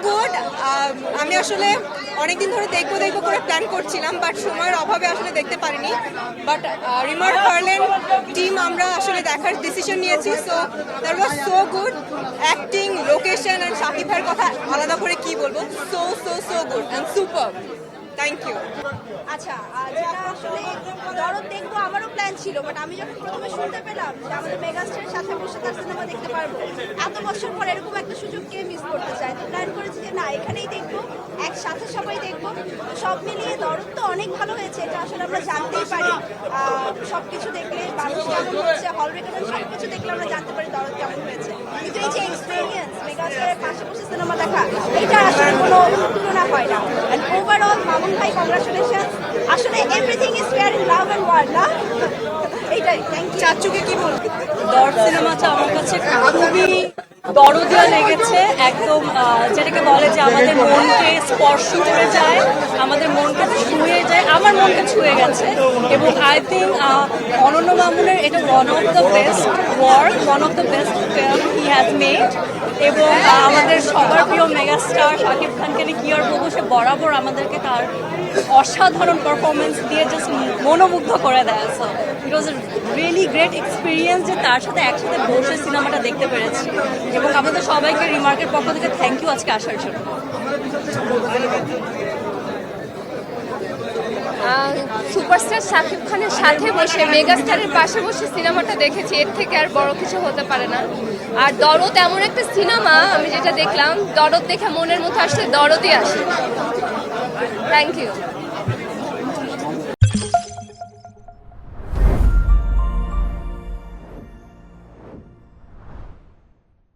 Good. আমি আসলে অনেকদিন ধরে দেখবো দেখবো করে প্ল্যান করছিলাম, বাট সময়ের অভাবে আসলে দেখতে পারিনি। বাট রিমার হার্লেন টিম আমরা আসলে দেখার ডিসিশন নিয়েছি। So that was so good. Acting, location and Shakib ভাইয়ের কথা আলাদা করে কি বলবো, so so so good and super. Thank you. আচ্ছা, যেটা আসলে দরদ দেখবো আমারও প্ল্যান ছিল, বাট আমি যখন প্রথমে শুনতে পেলাম যে আমাদের মেগাস্টারের সাথে বসে তার সিনেমা দেখতে পারবো, এত বছর পর এরকম একটা সুযোগ কে মিস করতে চায়, তো প্ল্যান করেছি যে না, এখানেই দেখবো, একসাথে সবাই দেখবো। তো সব মিলিয়ে দরদ তো অনেক ভালো হয়েছে, এটা আসলে আমরা জানতেই পারি। সবকিছু দেখলে মানুষ কেমন হচ্ছে, হল রেকর্ড সবকিছু দেখলে আমরা জানতে পারি দরদ কেমন হয়েছে। কিন্তু এই যে এক্সপিরিয়েন্স, মেগাস্টারের পাশে বসে সিনেমা দেখা, এটা আসলে কোনো তুলনা হয় না। অ্যান্ড ওভারঅল মামুন ভাই, কংগ্রাচুলেশন। আসলে everything is fair in love and war, না? এইটাই। Thank you. চাচুকে কি বলবো? দরদ সিনেমাটা আমার কাছে খুবই দরদিয়া লেগেছে, একদম যেটাকে বলে যে আমাদের মনকে স্পর্শ করে যায়, আমাদের মনকে ছুঁয়ে যায়, আমার মনকে ছুঁয়ে গেছে। এবং আই থিঙ্ক অনন্য মামুনের এটা one of the best work, one of the best film he has made. এবং আমাদের সবার প্রিয় মেগাস্টার শাকিব খানকে নিয়ে কি আর বলবো, সে বরাবর আমাদেরকে তার অসাধারণ পারফরমেন্স দিয়ে জাস্ট মনোমুগ্ধ করে দেয়। So it was a really great experience যে তার সাথে একসাথে বসে সিনেমাটা দেখতে পেরেছি। এবং আমাদের সবাইকে রিমার্কের পক্ষ থেকে থ্যাংক ইউ আজকে আসার জন্য। সুপারস্টার শাকিব খানের সাথে বসে, মেগাস্টারের পাশে বসে সিনেমাটা দেখেছি, এর থেকে আর বড় কিছু হতে পারে না। আর দরদ এমন একটা সিনেমা, আমি যেটা দেখলাম, দরদ দেখে মনের মধ্যে আসলে দরদই আসে। Thank you.